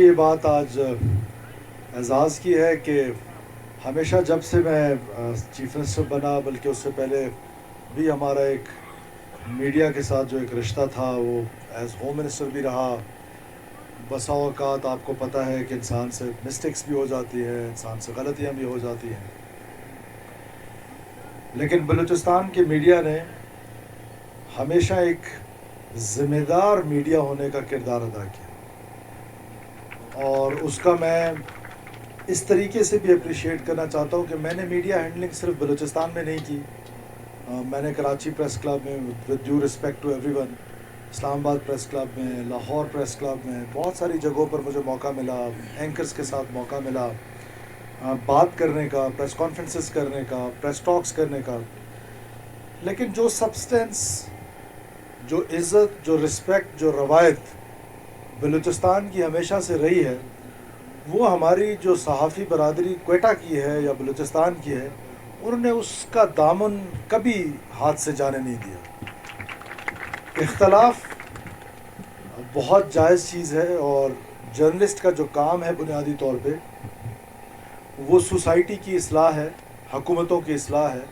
لیے یہ بات آج اعزاز کی ہے کہ ہمیشہ جب سے میں چیف منسٹر بنا، بلکہ اس سے پہلے بھی ہمارا ایک میڈیا کے ساتھ جو ایک رشتہ تھا وہ ایز ہوم منسٹر بھی رہا. بسا اوقات آپ کو پتہ ہے کہ انسان سے مسٹیکس بھی ہو جاتی ہے، انسان سے غلطیاں بھی ہو جاتی ہیں، لیکن بلوچستان کے میڈیا نے ہمیشہ ایک ذمہ دار میڈیا ہونے کا کردار ادا کیا، اور اس کا میں اس طریقے سے بھی اپریشیٹ کرنا چاہتا ہوں کہ میں نے میڈیا ہینڈلنگ صرف بلوچستان میں نہیں کی. میں نے کراچی پریس کلب میں with due respect to everyone, Islamabad press club میں، لاہور پریس کلب میں، بہت ساری جگہوں پر مجھے موقع ملا، اینکرز کے ساتھ موقع ملا بات کرنے کا، پریس کانفرنسز کرنے کا، پریس ٹاکس کرنے کا. لیکن جو سبسٹنس، جو عزت، جو رسپیکٹ، جو روایت بلوچستان کی ہمیشہ سے رہی ہے، وہ ہماری جو صحافی برادری کوئٹہ کی ہے یا بلوچستان کی ہے، انہوں نے اس کا دامن کبھی ہاتھ سے جانے نہیں دیا. اختلاف بہت جائز چیز ہے، اور جرنلسٹ کا جو کام ہے بنیادی طور پہ وہ سوسائٹی کی اصلاح ہے، حکومتوں کی اصلاح ہے،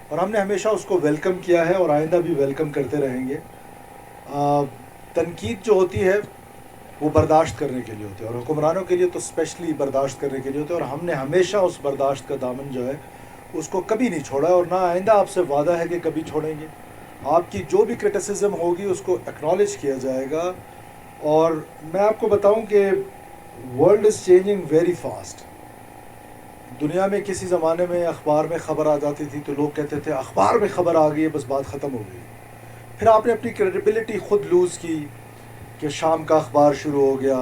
اور ہم نے ہمیشہ اس کو ویلکم کیا ہے اور آئندہ بھی ویلکم کرتے رہیں گے. تنقید جو ہوتی ہے وہ برداشت کرنے کے لیے ہوتی ہے، اور حکمرانوں کے لیے تو اسپیشلی برداشت کرنے کے لیے ہوتے ہیں، اور ہم نے ہمیشہ اس برداشت کا دامن جو ہے اس کو کبھی نہیں چھوڑا، اور نہ آئندہ آپ سے وعدہ ہے کہ کبھی چھوڑیں گے. آپ کی جو بھی کرٹیسزم ہوگی اس کو ایکنالج کیا جائے گا. اور میں آپ کو بتاؤں کہ world is changing very fast. دنیا میں کسی زمانے میں اخبار میں خبر آ جاتی تھی تو لوگ کہتے تھے اخبار میں خبر آ گئی ہے، بس بات ختم ہو گئی. پھر آپ نے اپنی کریڈیبلٹی خود لوز کی کہ شام کا اخبار شروع ہو گیا،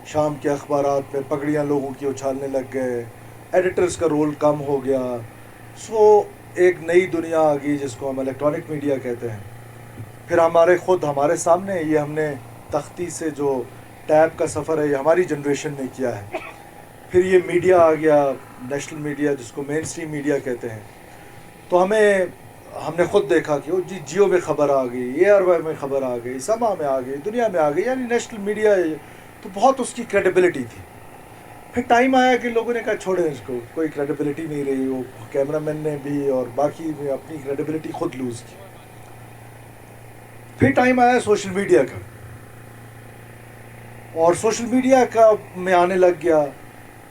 شام کے اخبارات میں پگڑیاں لوگوں کی اچھالنے لگ گئے، ایڈیٹرز کا رول کم ہو گیا. سو ایک نئی دنیا آ گئی جس کو ہم الیکٹرانک میڈیا کہتے ہیں. پھر ہمارے سامنے یہ ہم نے تختی سے جو ٹیب کا سفر ہے یہ ہماری جنریشن نے کیا ہے. پھر یہ میڈیا آ گیا، نیشنل میڈیا جس کو مین اسٹریم میڈیا کہتے ہیں. تو ہم نے خود دیکھا کہ جی جیو میں خبر آ گئی، اے آر وائی میں خبر آ گئی، سما میں آ گئی، دنیا میں آ گئی، یعنی نیشنل میڈیا تو بہت اس کی کریڈیبلٹی تھی. پھر ٹائم آیا کہ لوگوں نے کہا چھوڑیں اس کو، کوئی کریڈیبلٹی نہیں رہی. وہ کیمرہ مین نے بھی اور باقی نے اپنی کریڈیبلٹی خود لوز کی. پھر ٹائم آیا سوشل میڈیا کا، اور سوشل میڈیا کا میں آنے لگ گیا.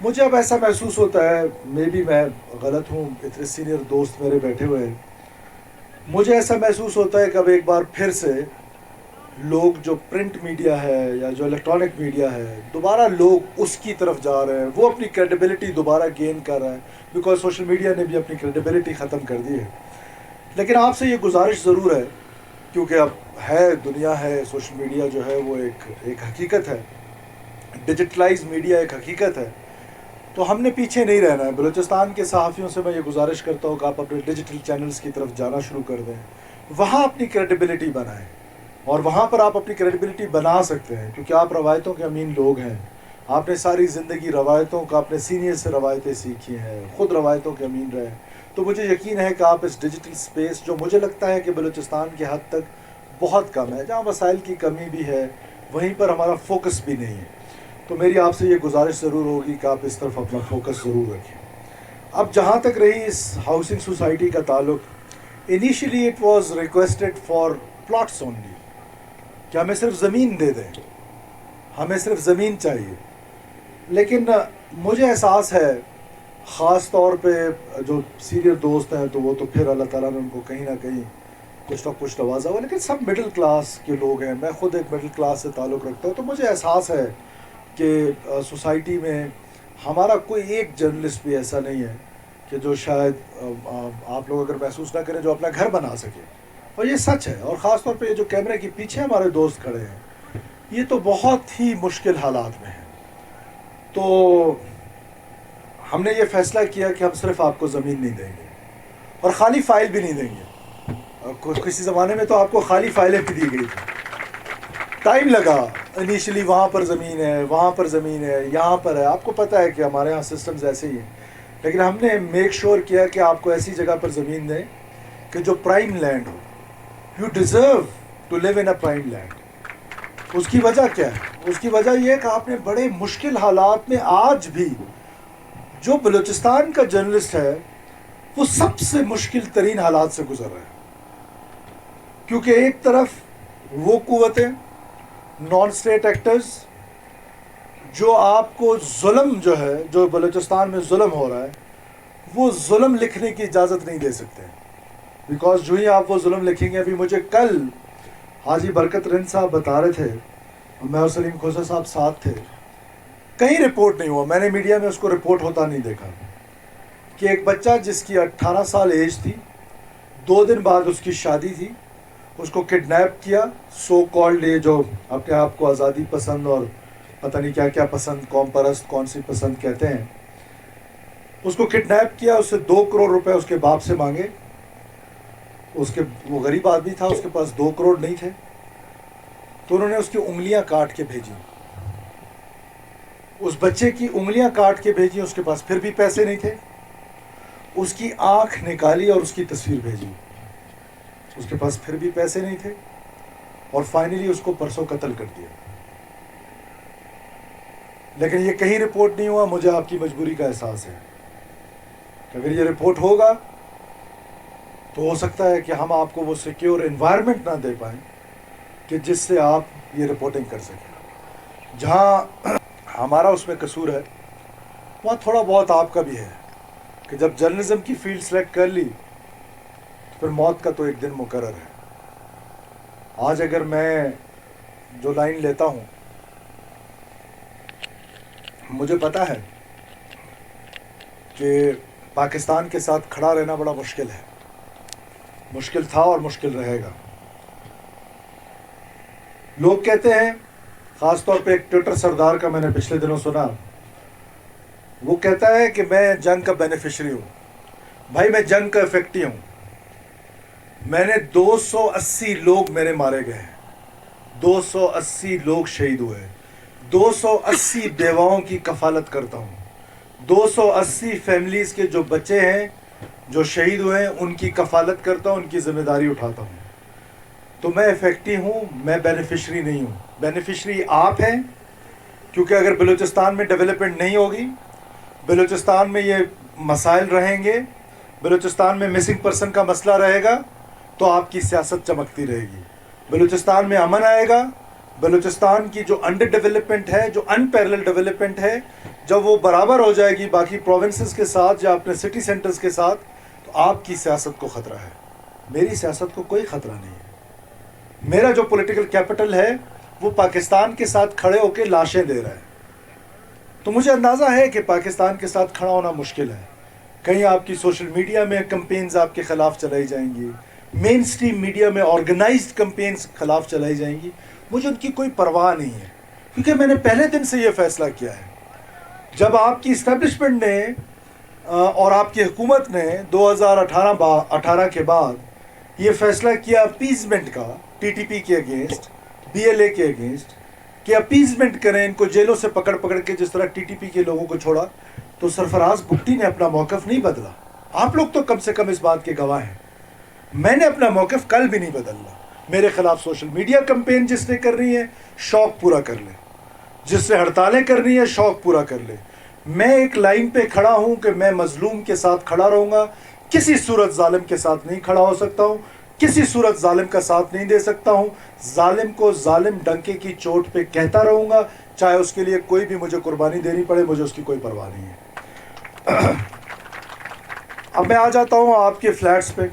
مجھے اب ایسا محسوس ہوتا ہے، میں غلط ہوں، اتنے سینئر دوست میرے بیٹھے ہوئے ہیں، مجھے ایسا محسوس ہوتا ہے کہ اب ایک بار پھر سے لوگ جو پرنٹ میڈیا ہے یا جو الیکٹرانک میڈیا ہے دوبارہ لوگ اس کی طرف جا رہے ہیں، وہ اپنی کریڈیبلٹی دوبارہ گین کر رہا ہے، بیکاز سوشل میڈیا نے بھی اپنی کریڈیبلٹی ختم کر دی ہے. لیکن آپ سے یہ گزارش ضرور ہے، کیونکہ اب ہے دنیا ہے، سوشل میڈیا جو ہے وہ ایک حقیقت ہے، ڈیجیٹلائز میڈیا ایک حقیقت ہے، تو ہم نے پیچھے نہیں رہنا ہے. بلوچستان کے صحافیوں سے میں یہ گزارش کرتا ہوں کہ آپ اپنے ڈیجیٹل چینلز کی طرف جانا شروع کر دیں، وہاں اپنی کریڈیبلٹی بنائیں، اور وہاں پر آپ اپنی کریڈیبلٹی بنا سکتے ہیں کیونکہ آپ روایتوں کے امین لوگ ہیں. آپ نے ساری زندگی روایتوں کا، اپنے سینئر سے روایتیں سیکھی ہیں، خود روایتوں کے امین رہے. تو مجھے یقین ہے کہ آپ اس ڈیجیٹل سپیس، جو مجھے لگتا ہے کہ بلوچستان کے حد تک بہت کم ہے، جہاں وسائل کی کمی بھی ہے وہیں پر ہمارا فوکس بھی نہیں ہے، تو میری آپ سے یہ گزارش ضرور ہوگی کہ آپ اس طرف اپنا فوکس ضرور رکھیں. اب جہاں تک رہی اس ہاؤسنگ سوسائٹی کا تعلق، initially it was requested for plots only, کہ ہمیں صرف زمین دے دیں، ہمیں صرف زمین چاہیے. لیکن مجھے احساس ہے، خاص طور پہ جو سینئر دوست ہیں تو وہ تو پھر اللہ تعالیٰ نے ان کو کہیں نہ کہیں کچھ نہ کچھ نوازا ہوا، لیکن سب مڈل کلاس کے لوگ ہیں. میں خود ایک مڈل کلاس سے تعلق رکھتا ہوں، تو مجھے احساس ہے کہ سوسائٹی میں ہمارا کوئی ایک جرنلسٹ بھی ایسا نہیں ہے کہ جو شاید آپ لوگ اگر محسوس نہ کریں جو اپنا گھر بنا سکے، اور یہ سچ ہے. اور خاص طور پہ یہ جو کیمرے کے پیچھے ہمارے دوست کھڑے ہیں، یہ تو بہت ہی مشکل حالات میں ہیں. تو ہم نے یہ فیصلہ کیا کہ ہم صرف آپ کو زمین نہیں دیں گے اور خالی فائل بھی نہیں دیں گے. کسی زمانے میں تو آپ کو خالی فائلیں بھی دی گئی تھی. ٹائم لگا، انیشلی وہاں پر زمین ہے، وہاں پر زمین ہے، یہاں پر ہے. آپ کو پتہ ہے کہ ہمارے یہاں سسٹمز ایسے ہی ہیں، لیکن ہم نے میک شور کیا کہ آپ کو ایسی جگہ پر زمین دیں کہ جو پرائم لینڈ ہو. You deserve to live in a prime land. اس کی وجہ کیا ہے؟ اس کی وجہ یہ کہ آپ نے بڑے مشکل حالات میں آج بھی جو بلوچستان کا جرنلسٹ ہے وہ سب سے مشکل ترین حالات سے گزر رہا ہے، کیونکہ ایک طرف وہ قوتیں نان اسٹیٹ ایکٹرز جو آپ کو ظلم جو ہے، جو بلوچستان میں ظلم ہو رہا ہے، وہ ظلم لکھنے کی اجازت نہیں دے سکتے، بیکاز جو ہی آپ وہ ظلم لکھیں گے. ابھی مجھے کل حاجی برکت رند صاحب بتا رہے تھے، میں اور سلیم کھوسا صاحب ساتھ تھے، کہیں رپورٹ نہیں ہوا، میں نے میڈیا میں اس کو رپورٹ ہوتا نہیں دیکھا، کہ ایک بچہ جس کی 18 سال ایج تھی، 2 دن بعد اس کی شادی تھی، اس کو کڈنیپ کیا. سو کالڈ یہ جو اپنے آپ کو آزادی پسند اور پتہ نہیں کیا کیا پسند، قوم پرست کون سی پسند کہتے ہیں، اس کو کڈنیپ کیا. اس سے 2 کروڑ روپے اس کے باپ سے مانگے. وہ غریب آدمی تھا، اس کے پاس 2 کروڑ نہیں تھے، تو انہوں نے اس کی انگلیاں کاٹ کے بھیجی، اس بچے کی انگلیاں کاٹ کے بھیجی. اس کے پاس پھر بھی پیسے نہیں تھے، اس کی آنکھ نکالی اور اس کی تصویر بھیجی، اس کے پاس پھر بھی پیسے نہیں تھے، اور فائنلی اس کو پرسوں قتل کر دیا. لیکن یہ کہیں رپورٹ نہیں ہوا. مجھے آپ کی مجبوری کا احساس ہے کہ اگر یہ رپورٹ ہوگا تو ہو سکتا ہے کہ ہم آپ کو وہ سیکیور انوائرمنٹ نہ دے پائیں کہ جس سے آپ یہ رپورٹنگ کر سکیں. جہاں ہمارا اس میں قصور ہے وہاں تھوڑا بہت آپ کا بھی ہے کہ جب جرنلزم کی فیلڈ سلیکٹ کر لی تو پھر موت کا تو ایک دن مقرر ہے. آج اگر میں جو لائن لیتا ہوں، مجھے پتا ہے کہ پاکستان کے ساتھ کھڑا رہنا بڑا مشکل ہے، مشکل تھا اور مشکل رہے گا. لوگ کہتے ہیں، خاص طور پہ ایک ٹویٹر سردار کا میں نے پچھلے دنوں سنا، وہ کہتا ہے کہ میں جنگ کا بینیفیشری ہوں. بھائی میں جنگ کا افیکٹی ہوں. میں نے 280 لوگ میرے مارے گئے ہیں، 280 لوگ شہید ہوئے، 280 بیواؤں کی کفالت کرتا ہوں، 280 فیملیز کے جو بچے ہیں جو شہید ہوئے ہیں ان کی کفالت کرتا ہوں، ان کی ذمہ داری اٹھاتا ہوں. تو میں افیکٹی ہوں، میں بینیفیشری نہیں ہوں. بینیفیشری آپ ہیں، کیونکہ اگر بلوچستان میں ڈیولپمنٹ نہیں ہوگی، بلوچستان میں یہ مسائل رہیں گے، بلوچستان میں مسنگ پرسن کا مسئلہ رہے گا، تو آپ کی سیاست چمکتی رہے گی. بلوچستان میں امن آئے گا. بلوچستان کی جو انڈر ڈیولپمنٹ ہے، جو ان پیرلل ڈیولپمنٹ ہے، جب وہ برابر ہو جائے گی باقی پروونسز کے ساتھ یا اپنے سٹی سینٹرز کے ساتھ، تو آپ کی سیاست کو خطرہ ہے. میری سیاست کو کوئی خطرہ نہیں ہے. میرا جو پولیٹیکل کیپٹل ہے وہ پاکستان کے ساتھ کھڑے ہو کے لاشیں دے رہا ہے. تو مجھے اندازہ ہے کہ پاکستان کے ساتھ کھڑا ہونا مشکل ہے. کہیں آپ کی سوشل میڈیا میں کمپینز آپ کے خلاف چلائی جائیں گی، مین سٹریم میڈیا میں آرگنائزڈ کمپینز خلاف چلائی جائیں گی. مجھے ان کی کوئی پرواہ نہیں ہے، کیونکہ میں نے پہلے دن سے یہ فیصلہ کیا ہے. جب آپ کی اسٹیبلشمنٹ نے اور آپ کی حکومت نے 2018 کے بعد یہ فیصلہ کیا اپیزمنٹ کا، ٹی ٹی پی کے اگینسٹ، بی ایل اے کے اگینسٹ، کہ اپیزمنٹ کریں، ان کو جیلوں سے پکڑ پکڑ کے جس طرح ٹی ٹی پی کے لوگوں کو چھوڑا، تو سرفراز بگٹی نے اپنا موقف نہیں بدلا. آپ لوگ تو کم سے کم اس بات کے گواہ ہیں. میں نے اپنا موقف کل بھی نہیں بدلنا. میرے خلاف سوشل میڈیا کمپین جس نے کرنی ہے شوق پورا کر لے، جس سے ہڑتالیں کرنی ہے شوق پورا کر لے. میں ایک لائن پہ کھڑا ہوں کہ میں مظلوم کے ساتھ کھڑا رہوں گا، کسی صورت ظالم کے ساتھ نہیں کھڑا ہو سکتا ہوں، کسی صورت ظالم کا ساتھ نہیں دے سکتا ہوں. ظالم کو ظالم ڈنکے کی چوٹ پہ کہتا رہوں گا، چاہے اس کے لیے کوئی بھی مجھے قربانی دینی پڑے، مجھے اس کی کوئی پرواہ نہیں ہے. اب میں آ جاتا ہوں آپ کے فلیٹس پہ.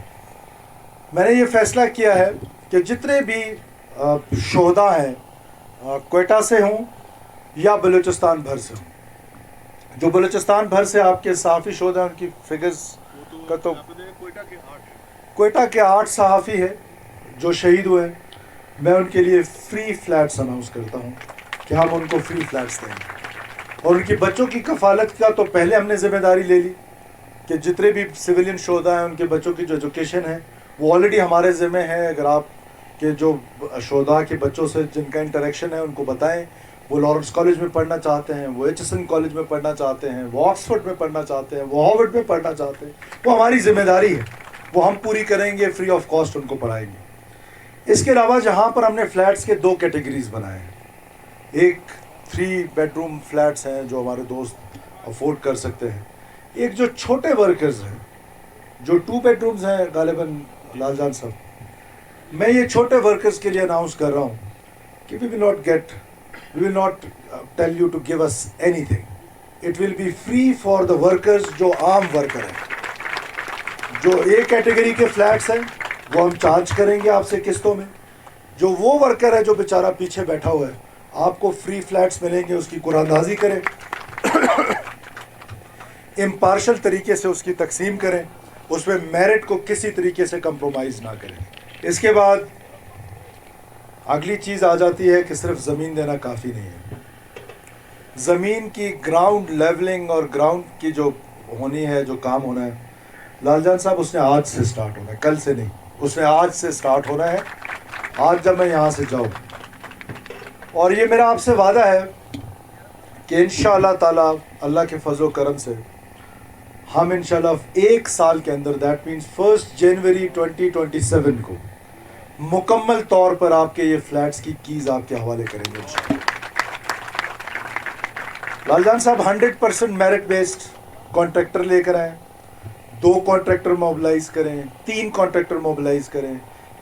میں نے یہ فیصلہ کیا ہے کہ جتنے بھی شہداء ہیں کوئٹہ سے ہوں یا بلوچستان بھر سے ہوں، جو بلوچستان بھر سے آپ کے صحافی شہداء ان کی فگرز کا، تو کوئٹہ کے 8 صحافی ہیں جو شہید ہوئے ہیں. میں ان کے لیے فری فلیٹس اناؤنس کرتا ہوں کہ ہم ان کو فری فلیٹس دیں گے. اور ان کی بچوں کی کفالت کا تو پہلے ہم نے ذمہ داری لے لی کہ جتنے بھی سویلین شہداء ہیں ان کے بچوں کی جو ایجوکیشن ہے وہ آلریڈی ہمارے ذمہ ہے. اگر آپ کے جو شہداء کے بچوں سے جن کا انٹریکشن ہے ان کو بتائیں، وہ لارنس کالج میں پڑھنا چاہتے ہیں، وہ ایچ ایس این کالج میں پڑھنا چاہتے ہیں، وہ آکسفورڈ میں پڑھنا چاہتے ہیں، وہ ہارورڈ میں پڑھنا چاہتے ہیں، وہ ہماری ذمہ داری ہے، وہ ہم پوری کریں گے، فری آف کاسٹ ان کو پڑھائیں گے. اس کے علاوہ جہاں پر ہم نے فلیٹس کے 2 کیٹیگریز بنائے ہیں. ایک 3 بیڈروم فلیٹس ہیں جو ہمارے دوست افورڈ کر سکتے ہیں. ایک جو چھوٹے ورکرز ہیں جو 2 بیڈرومز ہیں غالباً لال جان صاحب, میں یہ چھوٹے ورکرز کے لیے اناؤنس کر رہا ہوں کہ we will not tell you to give us anything. It will be free for the workers جو عام ورکر ہیں. جو ایک کیٹیگری کے فلیٹس ہیں وہ ہم چارج کریں گے آپ سے قسطوں میں. جو وہ ورکر ہے جو بیچارہ پیچھے بیٹھا ہوا ہے آپ کو فری فلیٹس ملیں گے. اس کی قرآن اندازی کریں, امپارشل طریقے سے اس کی تقسیم کریں, اس میں میرٹ کو کسی طریقے سے کمپرومائز نہ کریں. اس کے بعد اگلی چیز آ جاتی ہے کہ صرف زمین دینا کافی نہیں ہے. زمین کی گراؤنڈ لیولنگ اور گراؤنڈ کی جو ہونی ہے, جو کام ہونا ہے, لال جان صاحب اس نے آج سے سٹارٹ ہونا ہے, کل سے نہیں. اس نے آج سے سٹارٹ ہونا ہے, آج جب میں یہاں سے جاؤں. اور یہ میرا آپ سے وعدہ ہے کہ انشاءاللہ تعالی اللہ کے فضل و کرم سے ہم انشاءاللہ 1 سال کے اندر, دیٹ مینس 1 جنوری 2027 کو مکمل طور پر آپ کے یہ فلیٹس کی کیز آپ کے حوالے کریں گے انشاءاللہ. لال جان صاحب 100% میرٹ بیسڈ کانٹریکٹر لے کر آئیں, 2 کانٹریکٹر موبلائز کریں, 3 کانٹریکٹر موبلائز کریں.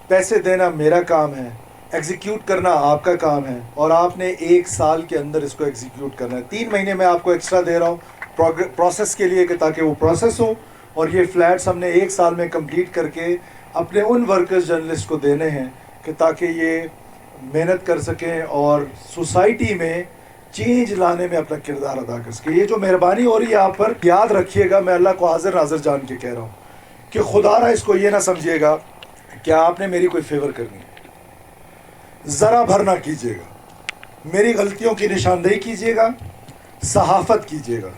پیسے دینا میرا کام ہے, ایگزیکیوٹ کرنا آپ کا کام ہے, اور آپ نے 1 سال کے اندر اس کو ایگزیکیوٹ کرنا ہے. 3 مہینے میں آپ کو ایکسٹرا دے رہا ہوں پروسیس کے لیے کہ تاکہ وہ پروسیس ہو, اور یہ فلیٹس ہم نے 1 سال میں کمپلیٹ کر کے اپنے ان ورکرز جرنلسٹ کو دینے ہیں کہ تاکہ یہ محنت کر سکیں اور سوسائٹی میں چینج لانے میں اپنا کردار ادا کر سکیں. یہ جو مہربانی ہو رہی ہے آپ پر, یاد رکھیے گا, میں اللہ کو حاضر ناظر جان کے کہہ رہا ہوں کہ خدا را اس کو یہ نہ سمجھیے گا کہ آپ نے میری کوئی فیور کرنی ہے. ذرا بھر نہ کیجیے گا, میری غلطیوں کی نشاندہی کیجیے گا, صحافت کیجیے گا.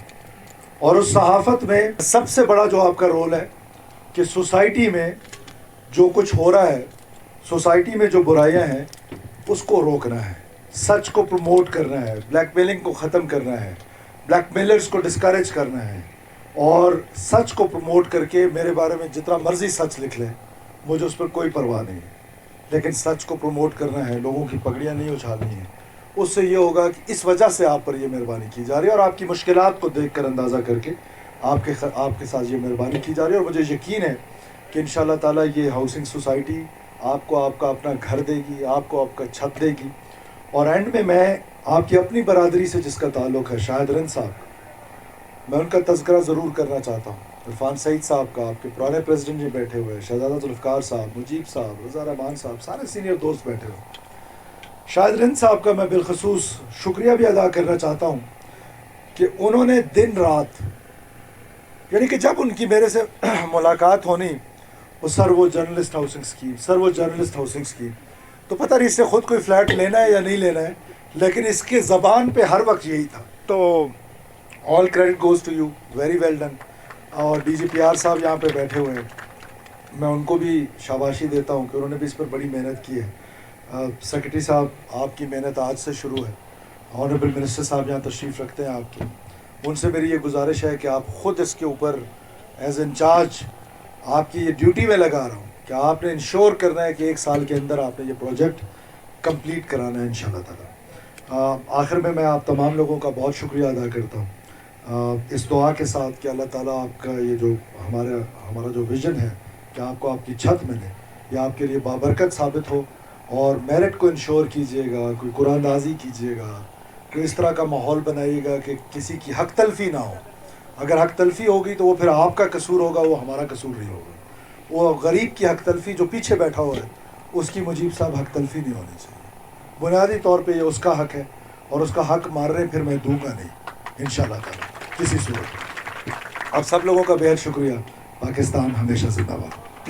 اور اس صحافت میں سب سے بڑا جو آپ کا رول ہے کہ سوسائٹی میں جو کچھ ہو رہا ہے, سوسائٹی میں جو برائیاں ہیں اس کو روکنا ہے, سچ کو پروموٹ کرنا ہے, بلیک میلنگ کو ختم کرنا ہے, بلیک میلرز کو ڈسکریج کرنا ہے, اور سچ کو پروموٹ کر کے میرے بارے میں جتنا مرضی سچ لکھ لیں, مجھے اس پر کوئی پرواہ نہیں ہے, لیکن سچ کو پروموٹ کرنا ہے, لوگوں کی پگڑیاں نہیں اچھالنی ہیں. اس سے یہ ہوگا کہ اس وجہ سے آپ پر یہ مہربانی کی جا رہی ہے, اور آپ کی مشکلات کو دیکھ کر اندازہ کر کے آپ کے ساتھ یہ مہربانی کی جا رہی ہے. اور مجھے یقین ہے کہ انشاءاللہ تعالیٰ یہ ہاؤسنگ سوسائٹی آپ کو آپ کا اپنا گھر دے گی, آپ کو آپ کا چھت دے گی. اور اینڈ میں آپ کی اپنی برادری سے جس کا تعلق ہے, شاہد رند صاحب, میں ان کا تذکرہ ضرور کرنا چاہتا ہوں. عرفان سعید صاحب کا, آپ کے پرانے پریزیڈنٹ جی بیٹھے ہوئے, شہزادہ ذوالفقار صاحب, مجیب صاحب, رضا رحمان صاحب, سارے سینئر دوست بیٹھے ہوئے. شاہد رند صاحب کا میں بالخصوص شکریہ بھی ادا کرنا چاہتا ہوں کہ انہوں نے دن رات, یعنی کہ جب ان کی میرے سے ملاقات ہونی, سر وہ جرنلسٹ ہاؤسنگ اسکیم, سر وہ جرنلسٹ ہاؤسنگ اسکیم, تو پتہ نہیں اس سے خود کوئی فلیٹ لینا ہے یا نہیں لینا ہے, لیکن اس کے زبان پہ ہر وقت یہی تھا. تو all credit goes to you, very well done. اور ڈی جی پی آر صاحب یہاں پہ بیٹھے ہوئے ہیں, میں ان کو بھی شاباشی دیتا ہوں کہ انہوں نے بھی اس پر بڑی محنت کی ہے. سیکرٹری صاحب, آپ کی محنت آج سے شروع ہے. آنریبل منسٹر صاحب یہاں تشریف رکھتے ہیں آپ کے, ان سے میری یہ گزارش ہے کہ آپ خود اس کے اوپر ایز انچارج آپ کی یہ ڈیوٹی میں لگا رہا ہوں کہ آپ نے انشور کرنا ہے کہ 1 سال کے اندر آپ نے یہ پروجیکٹ کمپلیٹ کرانا ہے انشاءاللہ تعالیٰ. آخر میں آپ تمام لوگوں کا بہت شکریہ ادا کرتا ہوں اس دعا کے ساتھ کہ اللہ تعالیٰ آپ کا یہ جو ہمارا جو ویژن ہے کہ آپ کو آپ کی چھت ملے, یہ آپ کے لیے بابرکت ثابت ہو. اور میرٹ کو انشور کیجیے گا, کوئی قرآن اندازی کیجیے گا, کوئی اس طرح کا ماحول بنائیے گا کہ کسی کی حق تلفی نہ ہو. اگر حق تلفی ہوگی تو وہ پھر آپ کا قصور ہوگا, وہ ہمارا قصور نہیں ہوگا. وہ غریب کی حق تلفی جو پیچھے بیٹھا ہوا ہے اس کی مجیب صاحب حق تلفی نہیں ہونی چاہیے. بنیادی طور پہ یہ اس کا حق ہے, اور اس کا حق مار رہے پھر میں دوں گا نہیں انشاءاللہ تعالیٰ کسی صورت. آپ سب لوگوں کا بے حد شکریہ. پاکستان ہمیشہ زندہ باد.